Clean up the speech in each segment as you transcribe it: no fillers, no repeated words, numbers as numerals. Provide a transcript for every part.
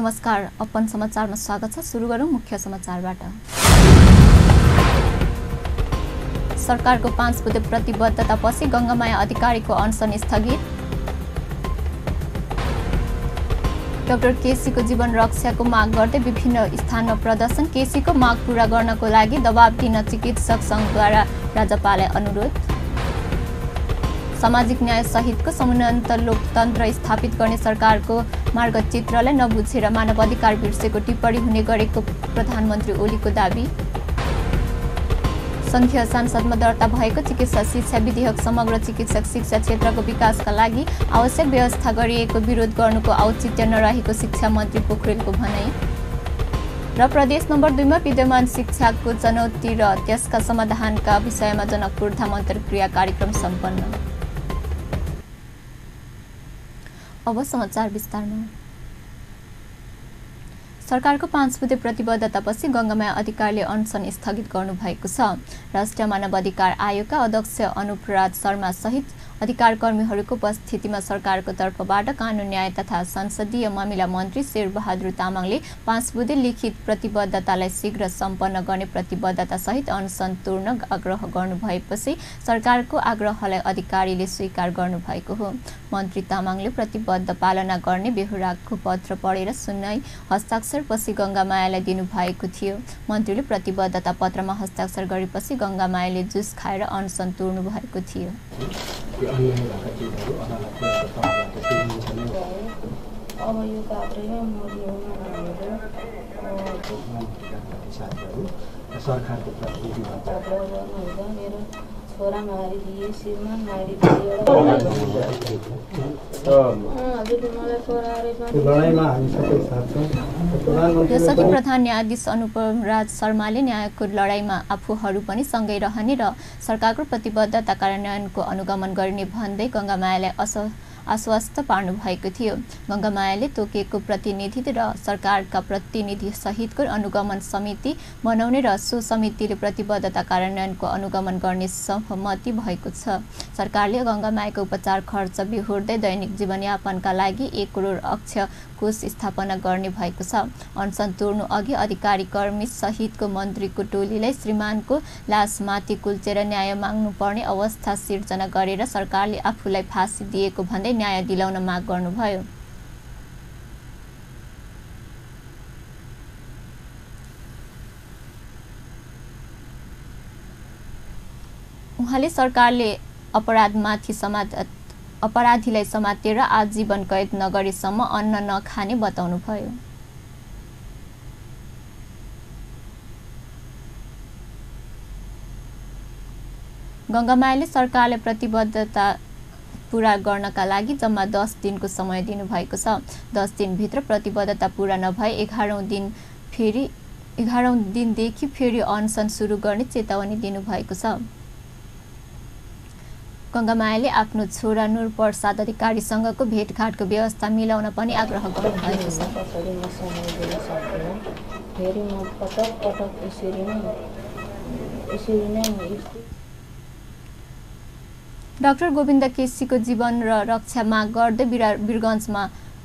नमस्कार, अपन समाचारमा स्वागत छ। सुरु गरौँ मुख्य समाचारबाट। सरकारको 5 बुँदे प्रतिबद्धतापछि गङ्गामाया अधिकारीको अनसन स्थगित। डाक्टर केसीको जीवन रक्षाको माग गर्दै विभिन्न स्थानमा प्रदर्शन। केसीको माग पूरा गर्नको लागि दबाब दिन चिकित्सक सङ्घद्वारा राज्यपाललाई अनुरोध। सामाजिक न्याय सहितको समुन्नत लोकतन्त्र स्थापित गर्ने सरकारको मार्गचित्रलाई नबुझेर मानवाधिकार बिर्सेको टिप्पणी हुने गरेको प्रधानमन्त्री ओलीको दाबी। संघीय संसदमा दर्ता भएको चिकित्सा शिक्षा विधेयक समग्र चिकित्सक शिक्षा क्षेत्रको विकासका लागि आवश्यक व्यवस्था गरिएको विरोध गर्नुको औचित्य नरहेको शिक्षा मन्त्री पोखरेलको भनाई। र प्रदेश नम्बर 2 मा विद्यमान शिक्षाको चुनौती र त्यसका समाधानका विषयमा जनकपुर धाम अन्तर्क्रिया कार्यक्रम सम्पन्न। अब समाचार विस्तारमा। सरकारको 5 बुँदे प्रतिबद्धतापछि गङ्गामाया अधिकारीले अनसन स्थगित गर्नुभएको छ। राष्ट्रिय मानवाधिकार आयोगका अध्यक्ष अनुप राज शर्मा सहित अधिकार कर्मीहरूको उपस्थितिमा सरकारको तर्फबाट कानुन न्याय तथा संसदीय मामिला मन्त्री शेरबहादुर तामाङले 5 बुँदे लिखित प्रतिबद्धतालाई शीघ्र सम्पन्न गर्ने प्रतिबद्धता सहित अनसन तोड्न आग्रह गर्नुभएपछि सरकारको आग्रहलाई अधिकारीले स्वीकार गर्नुभएको हो। मन्त्री तामाङले प्रतिबद्ध पालना गर्ने बेहोराको पत्र पढेर सुनाई हस्ताक्षरपछि गङ्गामायालाई दिनुभएको थियो। मन्त्रीले प्रतिबद्धता पत्रमा हस्ताक्षर गरेपछि गङ्गामायाले जुस खाएर अनसन तोड्नु भएको थियो। अब यो काभ्रेमा मोडीमा हामीहरू सरकारको प्रतिनिधि गर्नुहुन्छ। मेरो छोरा मारिदिए, श्रीमान मारिदिए। यसअघि प्रधान न्यायाधीश अनुप राज शर्माले न्यायको लडाईँमा आफूहरू पनि सँगै रहने र सरकारको प्रतिबद्धता कार्यान्वयनको अनुगमन गर्ने भन्दै गङ्गामायालाई आश्वस्त पार्नु भएको थियो। गङ्गामायाले तोकेको प्रतिनिधि र सरकारका प्रतिनिधि सहितको अनुगमन समिति बनाउने र सो समितिले प्रतिबद्धता कार्यान्वयनको अनुगमन गर्ने सहमति भएको छ। सरकारले गङ्गामायाको उपचार खर्च बेहोर्दै दैनिक जीवनयापनका लागि 1 करोड अक्षय कोष स्थापना गर्ने भएको छ। अनसन तोड्नु अघि अधिकारी कर्मी सहितको मन्त्रीको टोलीले श्रीमानको लासमाथि कुल्चेर न्याय माग्नुपर्ने अवस्था सिर्जना गरेर सरकारले आफूलाई फाँसी दिएको भन्दै न्याय दिलाउन माग गर्नुभयो। उहाँले सरकारले अपराधीलाई समातेर आजीवन कैद नगरेसम्म अन्न नखाने बताउनुभयो। गङ्गामायाले सरकारले प्रतिबद्धता पूरा गर्नका लागि जम्मा 10 दिनको समय दिनुभएको छ। 10 दिनभित्र प्रतिबद्धता पूरा नभए 11औं दिनदेखि फेरि अनसन सुरु गर्ने चेतावनी दिनुभएको छ। गङ्गामायाले आफ्नो छोरा नूर प्रसाद अधिकारीसँगको भेटघाटको व्यवस्था मिलाउन पनि आग्रह गर्नुभएको छ। डाक्टर गोविन्द केसीको जीवन र रक्षा माग गर्दै वीरगञ्जमा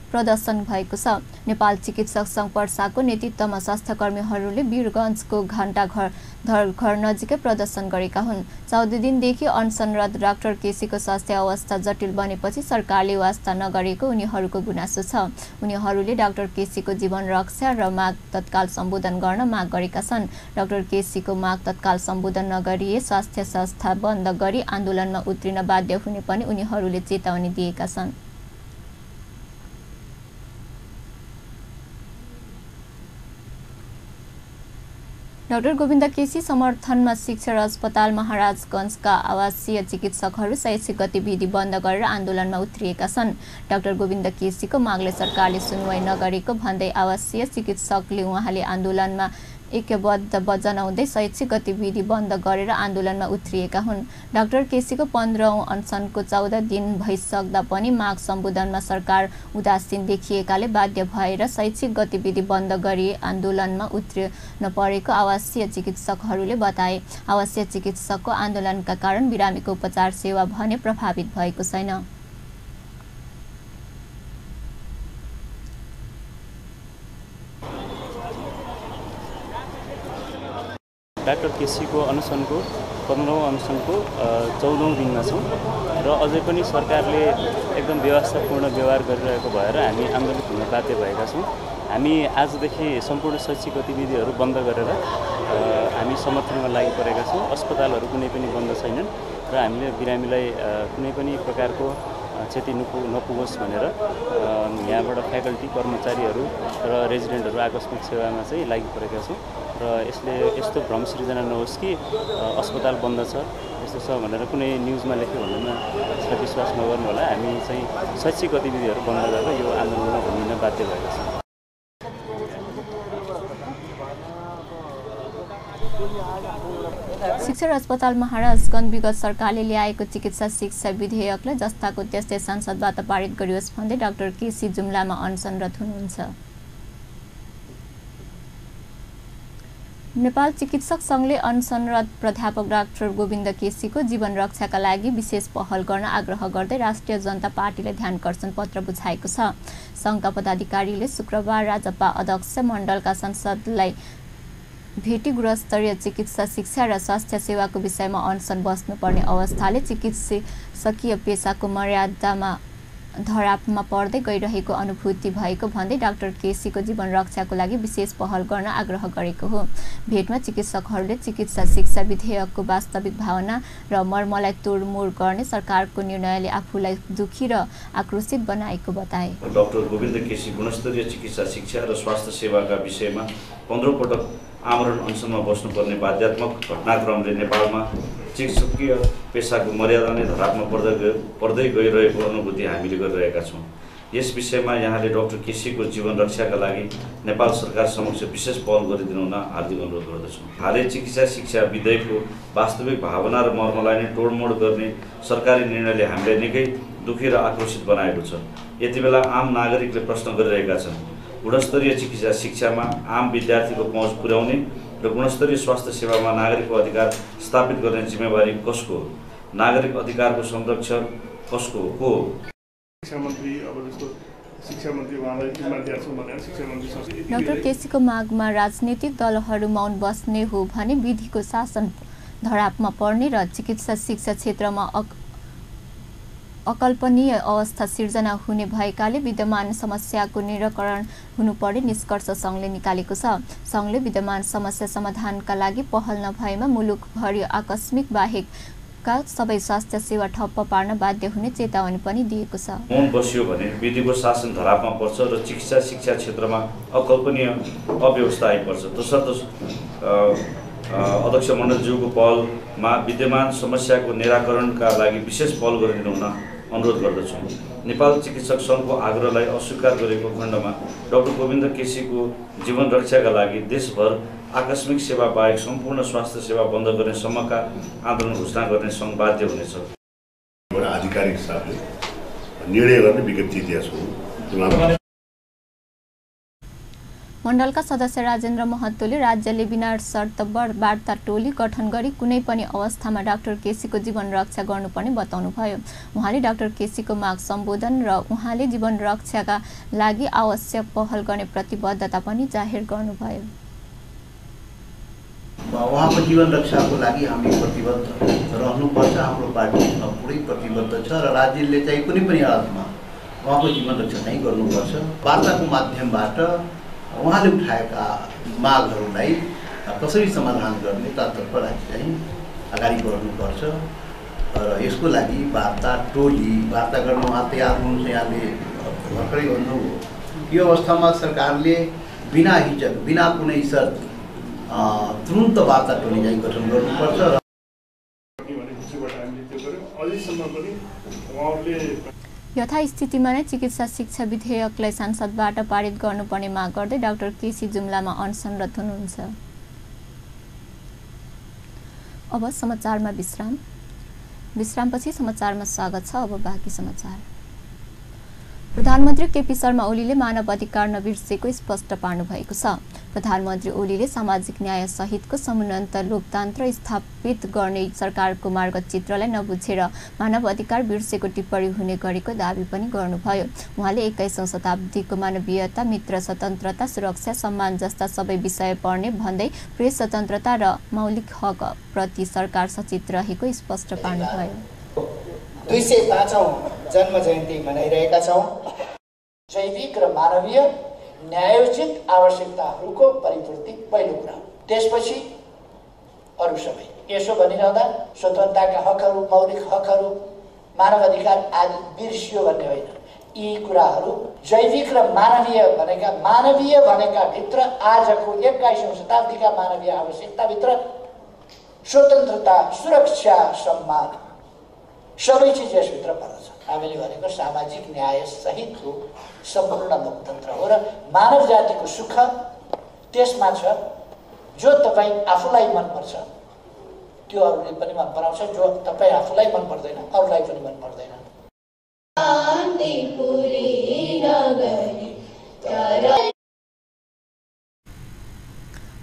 प्रदर्शन भएको छ। नेपाल चिकित्सक सङ्घ पर्साको नेतृत्वमा स्वास्थ्यकर्मीहरूले वीरगञ्जको घर नजिकै प्रदर्शन गरेका हुन्। 14 दिनदेखि अनसनरत डाक्टर केसीको स्वास्थ्य अवस्था जटिल बनेपछि सरकारले वास्ता नगरेको उनीहरूको गुनासो छ। उनीहरूले डाक्टर केसीको जीवन रक्षा र माग तत्काल सम्बोधन गर्न माग गरेका छन्। डाक्टर केसीको माग तत्काल सम्बोधन नगरिए स्वास्थ्य संस्था बन्द गरी आन्दोलनमा उत्रिन बाध्य हुने पनि उनीहरूले चेतावनी दिएका छन्। डाक्टर गोविन्द केसी समर्थनमा शिक्षण अस्पताल महाराजगञ्जका आवासीय चिकित्सकहरू शैक्षिक गतिविधि बन्द गरेर आन्दोलनमा उत्रिएका छन्। डाक्टर गोविन्द केसीको मागले सरकारले सुनवाई नगरेको भन्दै आवासीय चिकित्सकले उहाँले आन्दोलनमा ऐक्यबद्ध जनाउँदै शैक्षिक गतिविधि बन्द गरेर आन्दोलनमा उत्रिएका हुन्। डाक्टर केसीको 15औं अनसनको 14 दिन भइसक्दा पनि माग सम्बोधनमा सरकार उदासीन देखिएकाले बाध्य भएर शैक्षिक गतिविधि बन्द गरी आन्दोलनमा उत्रिन परेको आवासीय चिकित्सकहरूले बताए। आवासीय चिकित्सकको आन्दोलनका कारण बिरामीको उपचार सेवा भने प्रभावित भएको छैन। डाक्टर केसीको अनसनको 15औं अनसनको 14औं दिनमा छौँ र अझै पनि सरकारले एकदम व्यवस्थापूर्ण व्यवहार गरिरहेको भएर हामी आन्दोलित हुन बाध्य भएका छौँ। हामी आजदेखि सम्पूर्ण शैक्षिक गतिविधिहरू बन्द गरेर हामी समर्थनमा लागि परेका छौँ। अस्पतालहरू कुनै पनि बन्द छैनन् र हामीले बिरामीलाई कुनै पनि प्रकारको क्षति नपुगोस् भनेर यहाँबाट फ्याकल्टी कर्मचारीहरू र रेजिडेन्टहरू आकस्मिक सेवामा चाहिँ लागि परेका छौँ र यसले यस्तो भ्रम सृजना नहोस् कि अस्पताल बन्द छ यस्तो छ भनेर कुनै न्युजमा लेख्यो भन्नेमा यसलाई विश्वास नगर्नु होला। हामी चाहिँ शैक्षिक गतिविधिहरू बन्द गरेर यो आन्दोलनमा भूमिन बाध्य भएका छौँ। शिक्षा र अस्पताल महाराजगञ्ज विगत सरकारले ल्याएको चिकित्सा शिक्षा विधेयकलाई जस्ताको त्यस्तै संसदबाट पारित गरियोस् भन्दै डाक्टर केसी जुम्लामा अनसनरत हुनुहुन्छ। नेपाल चिकित्सक संघले अनसनरत प्राध्यापक डाक्टर गोविन्द केसीको जीवन रक्षाका लागि विशेष पहल गर्न आग्रह गर्दै राष्ट्रिय जनता पार्टीले ध्यानकर्षण पत्र बुझाएको छ। संघका पदाधिकारीले शुक्रबार राजपा अध्यक्ष मण्डलका संसदलाई भेटी गुणस्तरीय चिकित्सा शिक्षा र स्वास्थ्य सेवाको विषयमा अनसन बस्नुपर्ने अवस्थाले चिकित्सकीय पेसाको मर्यादामा धरापमा पर्दै गइरहेको अनुभूति भएको भन्दै डाक्टर केसीको जीवन रक्षाको लागि विशेष पहल गर्न आग्रह गरेको हो। भेटमा चिकित्सकहरूले चिकित्सा शिक्षा विधेयकको वास्तविक भावना र मर्मलाई तोडमोड गर्ने सरकारको निर्णयले आफूलाई दुखी र आक्रोशित बनाएको बताए। डाक्टर गोविन्द केसी गुणस्तरीय चिकित्सा शिक्षा र स्वास्थ्य सेवाका विषयमा 15 पटक आमरण अनसनमा बस्नुपर्ने बाध्यात्मक घटनाक्रमले नेपालमा चिकित्सकीय पेसाको मर्यादा नै धरापमा पर्दै गइरहेको अनुभूति हामीले गरिरहेका छौँ। यस विषयमा यहाँले डाक्टर केसीको जीवन रक्षाका लागि नेपाल सरकार समक्ष विशेष पहल गरिदिनु हुन हार्दिक अनुरोध गर्दछौँ। हालै चिकित्सा शिक्षा विधेयकको वास्तविक भावना र मर्मलाई नै तोडमोड गर्ने सरकारी निर्णयले हामीलाई निकै दुखी र आक्रोशित बनाएको छ। यति बेला आम नागरिकले प्रश्न गरिरहेका छन्, गुणस्तरीय चिकित्सा शिक्षामा आम विद्यार्थीको पहुँच पुर्याउने र गुणस्तरीय स्वास्थ्य सेवामा नागरिकको अधिकार स्थापित गर्ने जिम्मेवारी कसको हो? नागरिक अधिकारको संरक्षण कसको हो? डाक्टर केसीको मागमा राजनीतिक दलहरू मौन बस्ने हो भने विधिको शासन धरापमा पर्ने र चिकित्सा शिक्षा क्षेत्रमा अकल्पनीय अवस्था सिर्जना हुने भएकाले विद्यमान समस्याको निराकरण हुनुपर्ने निष्कर्ष संघले निकालेको छ। संघले विद्यमान समस्या समाधानका लागि पहल नभएमा मुलुकभरि आकस्मिक बाहेकका सबै स्वास्थ्य सेवा ठप्प पार्न बाध्य हुने चेतावनी पनि दिएको छ। मौन बस्यो भने विधिको शासन धरापमा पर्छ र चिकित्सा शिक्षा क्षेत्रमा अकल्पनीय अव्यवस्था आइपर्छ। तसर्थ अध्यक्ष मण्डलज्यूको पहलमा विद्यमान समस्याको निराकरणका लागि विशेष पहल गरिदिनु हुन अनुरोध गर्दछौँ। नेपाल चिकित्सक सङ्घको आग्रहलाई अस्वीकार गरेको खण्डमा डाक्टर गोविन्द केसीको जीवन रक्षाका लागि देशभर आकस्मिक सेवा बाहेक सम्पूर्ण स्वास्थ्य सेवा बन्द गर्ने सम्मका आन्दोलन घोषणा गर्ने सङ्घ बाध्य हुनेछ। आधिकारिक हिसाबले निर्णय गर्ने विज्ञप्ति इतिहास हो। मण्डलका सदस्य राजेन्द्र महतोले राज्यले बिना शर्त वार्ता टोली गठन गरी कुनै पनि अवस्थामा डाक्टर केसीको जीवन रक्षा गर्नुपर्ने बताउनुभयो। उहाँले डाक्टर केसीको माग सम्बोधन र उहाँले जीवन रक्षाका लागि आवश्यक पहल गर्ने प्रतिबद्धता पनि जाहेर गर्नुभयो। उहाँको जीवन रक्षाको लागि हामी प्रतिबद्ध रहनुपर्छ। हाम्रो पार्टी पुरै प्रतिबद्ध छ र राज्यले चाहिँ कुनै पनि हालतमा उहाँको जीवन रक्षा नै गर्नुपर्छ। वार्ताको माध्यमबाट उहाँले उठाएका मागहरूलाई कसरी समाधान गर्ने तर्फ राज्य चाहिँ अगाडि बढ्नुपर्छ र यसको लागि वार्ता टोली वार्ता गर्न उहाँ तयार हुनुहुन्छ। यहाँले भर्खरै भन्नुभयो यो अवस्थामा सरकारले बिना हिचक बिना कुनै शर्त तुरुन्त वार्ता टोली चाहिँ गठन गर्नुपर्छ। यथास्थितिमा नै चिकित्सा शिक्षा विधेयकलाई संसदबाट पारित गर्नुपर्ने माग गर्दै डाक्टर केसी जुम्लामा अनसनरत हुनुहुन्छ। अब समाचारमा विश्रामपछि समाचारमा स्वागत छ। अब बाँकी समाचार। प्रधानमन्त्री केपी शर्मा ओलीले मानव अधिकार नबिर्सेको स्पष्ट पार्नु भएको छ। प्रधानमन्त्री ओलीले सामाजिक न्याय सहितको समुन्नत लोकतन्त्र स्थापित गर्ने सरकारको मार्गचित्रलाई नबुझेर मानव अधिकार बिर्सेको टिप्पणी हुने गरेको दाबी पनि गर्नुभयो। उहाँले 21औं शताब्दीको मानवीयता, मित्र, स्वतन्त्रता, सुरक्षा, सम्मान जस्ता सबै विषय पढ्ने भन्दै प्रेस स्वतन्त्रता र मौलिक हक प्रति सरकार सचेत रहेको स्पष्ट पार्नुभयो। 205औं जन्म जयन्ती मनाइरहेका छौँ। जैविक र मानवीय न्यायोचित आवश्यकताहरूको परिपूर्ति पहिलो कुरा हो। त्यसपछि अरू सबै। यसो भनिरहँदा स्वतन्त्रताका हकहरू, मौलिक हकहरू, मानव अधिकार आदि बिर्सियो भन्ने होइन। यी कुराहरू जैविक र मानवीय भनेका भित्र आजको 21औं शताब्दीका मानवीय आवश्यकताभित्र स्वतन्त्रता, सुरक्षा, सम्मान सबै चिज यसभित्र पर्दछ। हामीले भनेको सामाजिक न्याय सहितको सम्पूर्ण लोकतन्त्र हो र मानव जातिको सुख त्यसमा छ। जो तपाईँ आफूलाई मनपर्छ त्यो अरूले पनि मन पराउँछ, जो तपाईँ आफूलाई मन पर्दैन अरूलाई पनि मन पर्दैन।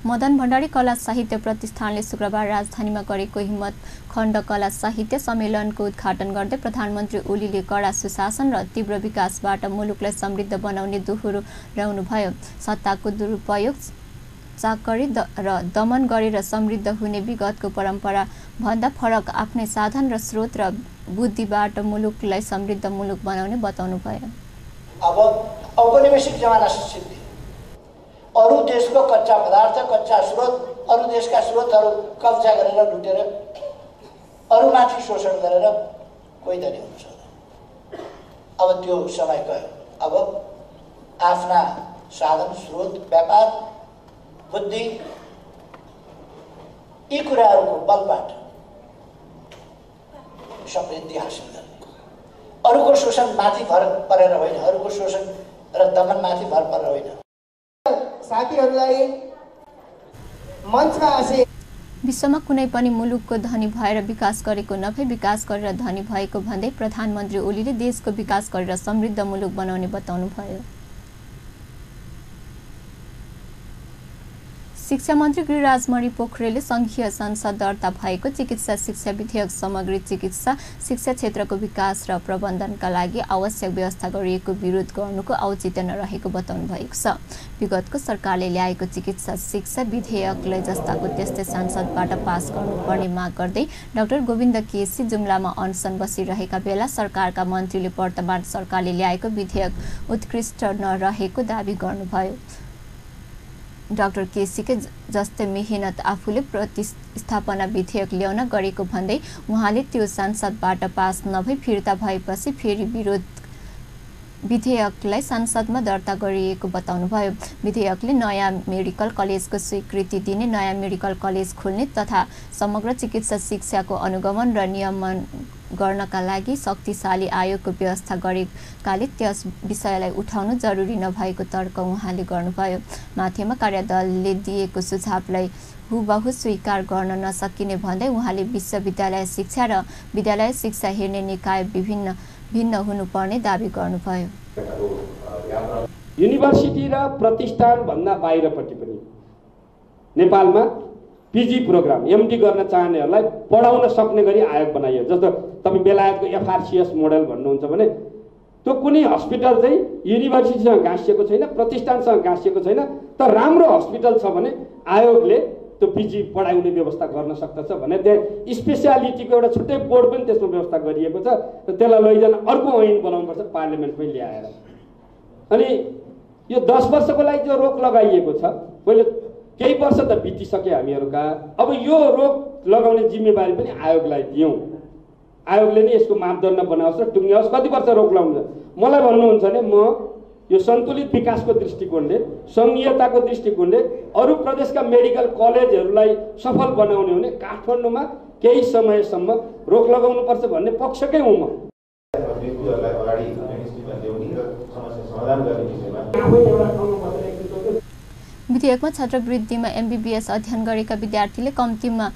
मदन भण्डारी कला साहित्य प्रतिष्ठानले शुक्रबार राजधानीमा गरेको हिम्मत खण्ड कला साहित्य सम्मेलनको उद्घाटन गर्दै प्रधानमन्त्री ओलीले कडा सुशासन र तीव्र विकासबाट मुलुकलाई समृद्ध बनाउने दोहोर्याउनुभयो। सत्ताको दुरुपयोग, चाकरी र दमन गरेर समृद्ध हुने विगतको परम्परा भन्दा फरक आफ्नै साधन र स्रोत र बुद्धिबाट मुलुकलाई समृद्ध मुलुक बनाउने बताउनुभयो। अब औपनिवेशिक जमाना सिद्धि, अरू देशको कच्चा पदार्थ, कच्चा स्रोत, अरू देशका स्रोतहरू कब्जा गरेर लुटेर अरूमाथि शोषण गरेर कोही धनी हुन सक्दैन। अब त्यो समय गयो। अब आफ्ना साधन, स्रोत, व्यापार, बुद्धि यी कुराहरूको बलबाट समृद्धि हासिल गर्ने, अरूको शोषण माथि भर परेर होइन, अरूको शोषण र दमन माथि भर परेर होइन। साथीहरूलाई मञ्चमा आसे विश्वमा कुनै पनि मुलुकको धनी भएर विकास गरेको नभई विकास गरेर धनी भएको भन्दै प्रधानमन्त्री ओलीले देशको विकास गरेर समृद्ध मुलुक बनाउने बताउनुभयो। शिक्षा मन्त्री गिरिराज मणि पोखरेलले संघीय संसद दर्ता भएको चिकित्सा शिक्षा विधेयक समग्र चिकित्सा शिक्षा क्षेत्रको विकास र प्रबन्धनका लागि आवश्यक व्यवस्था गरिएको विरोध गर्नुको औचित्य नरहेको बताउनु भएको छ। विगतको सरकारले ल्याएको चिकित्सा शिक्षा विधेयकलाई जस्ताको त्यस्तै संसदबाट पास गर्नुपर्ने माग गर्दै डाक्टर गोविन्द केसी जुम्लामा अनसन बसिरहेका बेला सरकारका मन्त्रीले वर्तमान सरकारले ल्याएको विधेयक उत्कृष्ट नरहेको दावी गर्नुभयो। डाक्टर केसीके जस्तै मेहनत आफूले प्रतिस्थापना विधेयक ल्याउन गरेको भन्दै उहाँले त्यो संसदबाट पास नभई फिर्ता भएपछि फेरि विधेयकलाई संसदमा दर्ता गरिएको बताउनुभयो। विधेयकले नयाँ मेडिकल कलेजको स्वीकृति दिने, नयाँ मेडिकल कलेज खोल्ने तथा समग्र चिकित्सा शिक्षाको अनुगमन र नियमन गर्नका लागि शक्तिशाली आयोगको व्यवस्था गरेकाले त्यस विषयलाई उठाउनु जरुरी नभएको तर्क उहाँले गर्नुभयो। माथिमा कार्यदलले दिएको सुझावलाई हुबहु स्वीकार गर्न नसकिने भन्दै उहाँले विश्वविद्यालय शिक्षा र विद्यालय शिक्षा हेर्ने निकाय भिन्न हुनुपर्ने दावी गर्नुभयो। युनिभर्सिटी र प्रतिष्ठान भन्दा बाहिरपट्टि पनि नेपालमा पिजी प्रोग्राम एमडी गर्न चाहनेहरूलाई पढाउन सक्ने गरी आयोग बनाइयो। जस्तो तपाईँ बेलायतको एफआरसिएस मोडल भन्नुहुन्छ भने त्यो कुनै हस्पिटल चाहिँ युनिभर्सिटीसँग गाँसिएको छैन, प्रतिष्ठानसँग गाँसिएको छैन, तर राम्रो हस्पिटल छ भने आयोगले त्यो पिजी पढाउने व्यवस्था गर्न सक्दछ भने त्यहाँ स्पेसियालिटीको एउटा छुट्टै बोर्ड पनि त्यसमा व्यवस्था गरिएको छ र त्यसलाई लैजान अर्को ऐन बनाउनुपर्छ पार्लियामेन्टमै ल्याएर। अनि यो 10 वर्षको लागि जो रोक लगाइएको छ, पहिले केही वर्ष त बितिसके हामीहरूका, अब यो रोक लगाउने जिम्मेवारी पनि आयोगलाई दियौँ। आयोगले नै यसको मापदण्ड बनाओस् र टुङ्ग्याओस्। कति वर्ष रोक लगाउँछ मलाई भन्नुहुन्छ भने म यो सन्तुलित विकासको दृष्टिकोणले, सङ्घीयताको दृष्टिकोणले अरू प्रदेशका मेडिकल कलेजहरूलाई सफल बनाउने हो भने काठमाडौँमा केही समयसम्म रोक लगाउनुपर्छ भन्ने पक्षकै हुँ म। विधेयकमा छात्रवृत्तिमा एमबीबीएस अध्ययन गरेका विद्यार्थीले कम्तीमा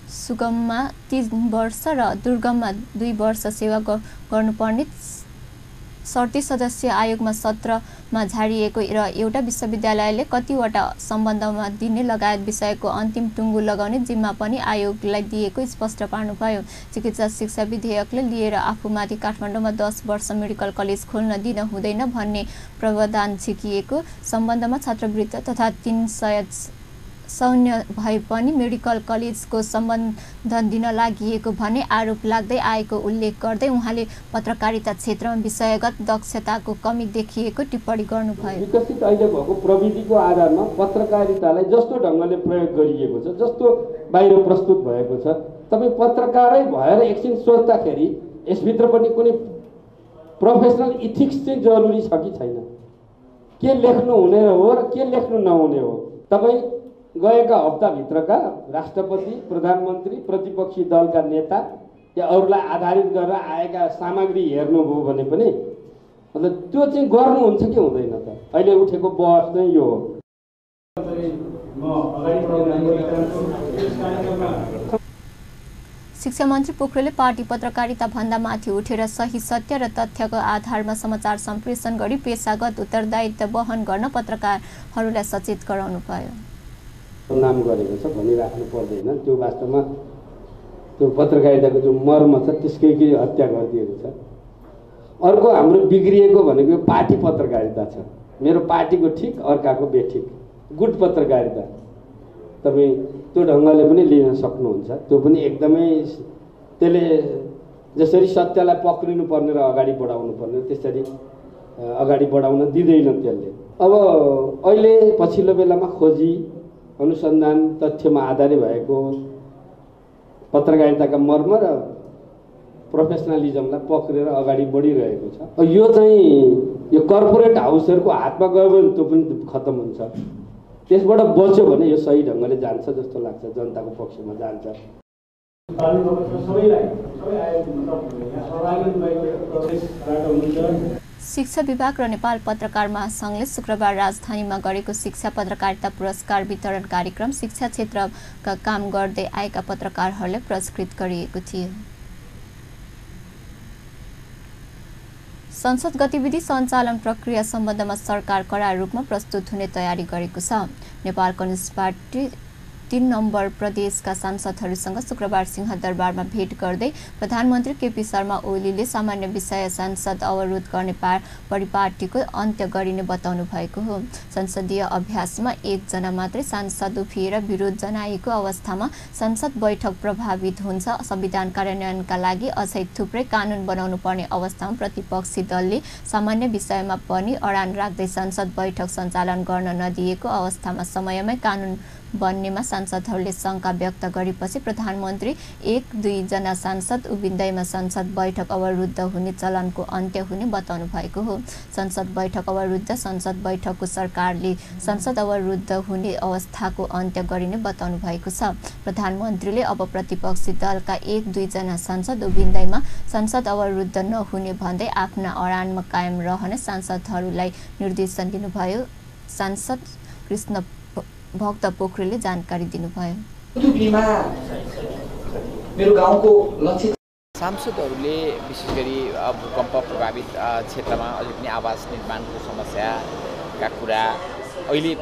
सुगममा 3 वर्ष र दुर्गममा 2 वर्ष सेवा गर्नुपर्ने 30 सदस्यीय आयोगमा सत्रमा झारिएको र एउटा विश्वविद्यालयले कतिवटा सम्बन्धमा दिने लगायत विषयको अन्तिम टुङ्गो लगाउने जिम्मा पनि आयोगलाई दिएको स्पष्ट पार्नुभयो। चिकित्सा शिक्षा विधेयकले लिएर आफूमाथि काठमाडौँमा 10 वर्ष मेडिकल कलेज खोल्न दिन हुँदैन भन्ने प्रावधान झिकिएको सम्बन्धमा छात्रवृत्ति तथा 300 शून्य भए पनि मेडिकल कलेजको सम्बन्धन दिन लागि भन्ने आरोप लाग्दै आएको उल्लेख गर्दै उहाँले पत्रकारिता क्षेत्रमा विषयगत दक्षताको कमी देखिएको टिप्पणी गर्नुभयो। विकसित अहिले भएको प्रविधिको आधारमा पत्रकारितालाई जस्तो ढङ्गले प्रयोग गरिएको छ, जस्तो बाहिर प्रस्तुत भएको छ, तपाईँ पत्रकारै भएर एकछिन सोच्दाखेरि यसभित्र पनि कुनै प्रोफेसनल इथिक्स चाहिँ जरुरी छ कि छैन, के लेख्नु हुने हो र के लेख्नु नहुने हो। तपाईँ गएका हप्ताभित्रका राष्ट्रपति, प्रधानमन्त्री, प्रतिपक्षी दलका नेता या अरूलाई आधारित गरेर आएका सामग्री हेर्नुभयो भने पनि मतलब त्यो चाहिँ गर्नुहुन्छ कि हुँदैन त? अहिले उठेको बहस चाहिँ यो हो। शिक्षा मन्त्री पोखरेलले पार्टी पत्रकारिता भन्दा माथि उठेर सही सत्य र तथ्यको आधारमा समाचार सम्प्रेषण गरी पेशागत उत्तरदायित्व वहन गर्न पत्रकारहरूलाई सचेत गराउनु भयो। नाम गरेको छ भनिराख्नु पर्दैन, त्यो वास्तवमा त्यो पत्रकारिताको जो मर्म छ त्यसकै हत्या गरिदिएको छ। अर्को हाम्रो बिग्रिएको भनेको पार्टी पत्रकारिता छ। मेरो पार्टीको ठिक, अर्काको बेठिक, गुड पत्रकारिता तपाईँ त्यो ढङ्गले पनि लिन सक्नुहुन्छ। त्यो पनि एकदमै त्यसले जसरी सत्यलाई पक्रिनु पर्ने र अगाडि बढाउनु पर्ने त्यसरी अगाडि बढाउन दिँदैन त्यसले। अब अहिले पछिल्लो बेलामा खोजी अनुसन्धान तथ्यमा आधारित भएको पत्रकारिताका मर्म र प्रोफेसनलिजमलाई पक्रेर अगाडि बढिरहेको छ। यो चाहिँ यो कर्पोरेट हाउसहरूको हातमा गयो भने त्यो पनि खत्तम हुन्छ। त्यसबाट बच्यो भने यो सही ढङ्गले जान्छ जस्तो लाग्छ, जनताको पक्षमा जान्छ। शिक्षा विभाग र नेपाल पत्रकार महासङ्घले शुक्रबार राजधानीमा गरेको शिक्षा पत्रकारिता पुरस्कार वितरण कार्यक्रम शिक्षा क्षेत्रका काम गर्दै आएका पत्रकारहरूले पुरस्कृत गरिएको थियो। संसद गतिविधि सञ्चालन प्रक्रिया सम्बन्धमा सरकार कडा रूपमा प्रस्तुत हुने तयारी गरेको छ। नेपाल कम्युनिस्ट पार्टी 3 नम्बर प्रदेशका सांसदहरूसँग शुक्रबार सिंहदरबारमा भेट गर्दै प्रधानमन्त्री केपी शर्मा ओलीले सामान्य विषय सांसद अवरोध गर्ने परिपाटीको अन्त्य गरिने बताउनु भएको हो। संसदीय अभ्यासमा 1 जना मात्रै सांसद उभिएर विरोध जनाएको अवस्थामा संसद बैठक प्रभावित हुन्छ। संविधान कार्यान्वयनका लागि अझै थुप्रै कानुन बनाउनु पर्ने अवस्थामा प्रतिपक्षी दलले सामान्य विषयमा पनि अडान राख्दै संसद बैठक सञ्चालन गर्न नदिएको अवस्थामा समयमै कानुन बन्नेमा सांसदहरूले शङ्का व्यक्त गरेपछि प्रधानमन्त्री 1-2 जना सांसद उभिँदैमा संसद बैठक अवरुद्ध हुने चलनको अन्त्य हुने बताउनु भएको हो। संसद बैठक अवरुद्ध, संसद बैठकको सरकारले संसद अवरुद्ध हुने अवस्थाको अन्त्य गरिने बताउनु भएको छ। प्रधानमन्त्रीले अब प्रतिपक्षी दलका 1-2 जना सांसद उभिँदैमा संसद अवरुद्ध नहुने भन्दै आफ्ना अडानमा कायम रहने सांसदहरूलाई निर्देशन दिनुभयो। सांसद कृष्ण भक्त पोखरेलले जानकारी दिनुभयो। मेरो गाउँको लक्षित सांसदहरूले विशेष गरी भूकम्प प्रभावित क्षेत्रमा अझै पनि आवास निर्माणको समस्याका कुरा, अहिले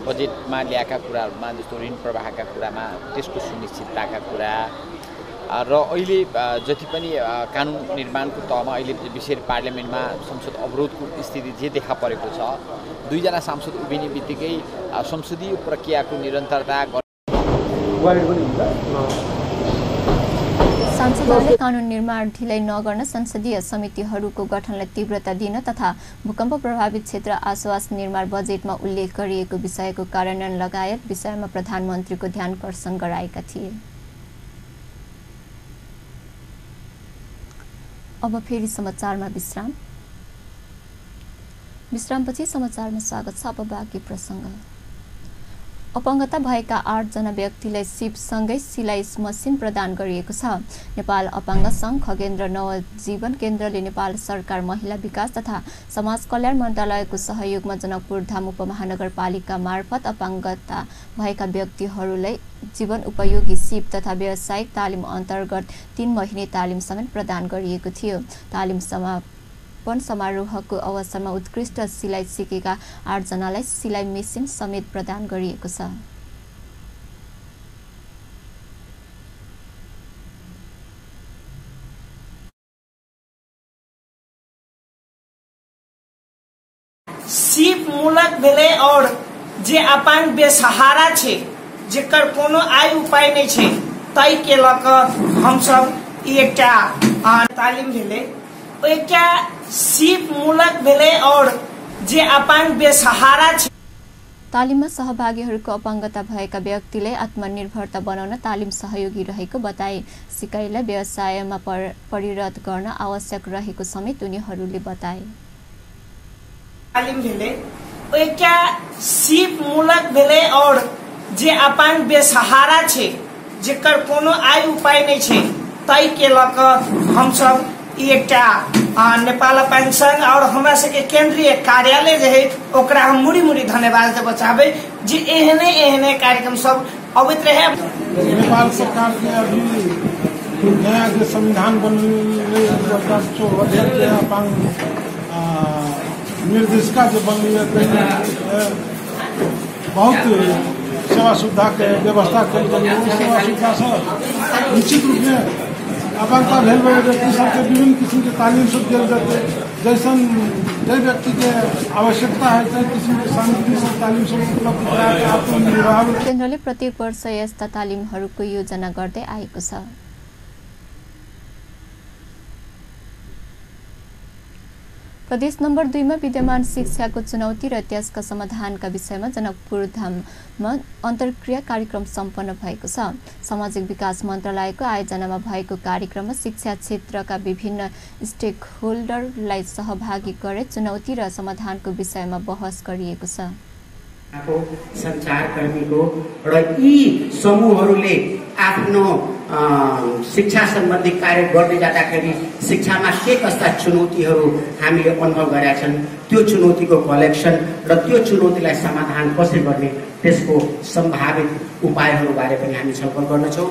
बजेटमा ल्याएका कुराहरूमा जस्तो ऋण प्रवाहका कुरामा त्यसको सुनिश्चितताका कुरा र अहिले जति पनि कानुन निर्माणको तहमा अहिले विशेष पार्लियामेन्टमा संसद अवरोधको स्थिति जे देखा परेको छ, 2 जना सांसद उभिने बित्तिकै संसदीय प्रक्रियाको निरन्तरता सांसदहरूले कानुन निर्माण ढिलाइ नगर्न, संसदीय समितिहरूको गठनलाई तीव्रता दिन तथा भूकम्प प्रभावित क्षेत्र आश्वास निर्माण बजेटमा उल्लेख गरिएको विषयको कार्यान्वयन लगायत विषयमा प्रधानमन्त्रीको ध्यानकर्षण गराएका थिए। अब फेरि समाचारमा विश्राम। विश्रामपछि समाचारमा स्वागत छ। अब बाँकी प्रसङ्ग। अपङ्गता भएका 8 जना व्यक्तिलाई सिपसँगै सिलाइ मसिन प्रदान गरिएको छ। नेपाल अपाङ्ग सङ्घ खगेन्द्र नवजीवन केन्द्रले नेपाल सरकार महिला विकास तथा समाज कल्याण मन्त्रालयको सहयोगमा जनकपुर धाम उपमहानगरपालिका मार्फत अपाङ्गता भएका व्यक्तिहरूलाई जीवन उपयोगी सिप तथा व्यावसायिक तालिम अन्तर्गत 3 महिने तालिम समेत प्रदान गरिएको थियो। तालिम समापन समापन समारोहको अवसरमा उत्कृष्ट सिलाइ सिकेका 8 जनालाई सिलाइ मेसिन समेत प्रदान गरिएको छ। सीप मूलक भेलै और जे अपन बेसहारा छै जेकर कोनो आय उपाय नहीं छै ताई के लक हम सब एकटा तालीम भेलै एकटा सीप मूलक भेलै और जे अपन बेसहारा छै। तालिममा सहभागीहरूको अपाङ्गता भएका व्यक्तिले आत्मनिर्भरता बनाउन तालिम सहयोगी रहेको बताए। सिकाइलाई व्यवसायमा परिणत गर्न आवश्यक रहेको समेत उनीहरूले बताए। तालिम भेलै एकटा सीप मूलक भेलै और जे अपन बेसहारा छै जेकर कोनो आय उपाय नहीं छै ताई के लक हम सब एकटा नेपाल पेंशन और हमरा सबके केंद्रीय कार्यालय जे है ओकरा हम मुड़ी मुड़ी धन्यवाद दे बचाबे जे एहने कार्यक्रम सब अवैत रहे। नेपाल सरकार के अभी नया जो संविधान बनने निर्देशिका जो बन रही है बहुत सेवा सुविधा के व्यवस्था कल सेवा सुविधा से निश्चित रूप में अपांगता भेल व्यक्ति सबके विभिन्न किस्म के तालीम सब दिल जाते जैसन जे व्यक्ति के आवश्यकता है तै किसिम के सामग्री सब तालीम सब उपलब्ध कराएर आत्मनिर्भर। केन्द्रले प्रत्येक वर्ष यस्ता तालिमहरूको योजना गर्दै आएको छ। प्रदेश नम्बर 2 मा विद्यमान शिक्षाको चुनौती र त्यसका समाधानका विषयमा जनकपुर धाममा अन्तर्क्रिया कार्यक्रम सम्पन्न भएको छ। सामाजिक विकास मन्त्रालयको आयोजनामा भएको कार्यक्रममा शिक्षा क्षेत्रका विभिन्न स्टेक होल्डरलाई सहभागी गरे चुनौती र समाधानको विषयमा बहस गरिएको छ। सञ्चारकर्मीको र यी समूहहरूले आफ्नो शिक्षा सम्बन्धी कार्य गर्दै जाँदाखेरि शिक्षामा के कस्ता चुनौतीहरू हामीले अनुभव गरेका छन् त्यो चुनौतीको कलेक्सन र त्यो चुनौतीलाई समाधान कसरी गर्ने त्यसको सम्भावित उपायहरूबारे पनि हामी छलफल गर्नेछौँ।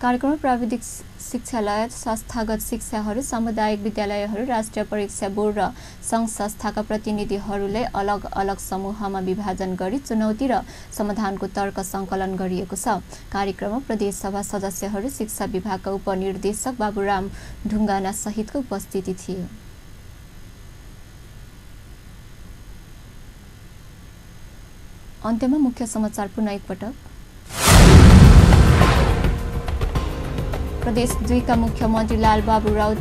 कार्यक्रममा प्राविधिक शिक्षालय, संस्थागत शिक्षाहरू, सामुदायिक विद्यालयहरू, राष्ट्रिय परीक्षा बोर्ड र सङ्घ संस्थाका प्रतिनिधिहरूले अलग अलग समूहमा विभाजन गरी चुनौती र समाधानको तर्क सङ्कलन गरिएको छ। कार्यक्रममा प्रदेश सभा सदस्यहरू, शिक्षा विभागका उपनिर्देशक बाबुराम ढुङ्गाना सहितको उपस्थिति थियो। अन्त्यमा मुख्य समाचार पुनः एकपटक। प्रदेश 2 का मुख्यमन्त्री लालबाबु राउत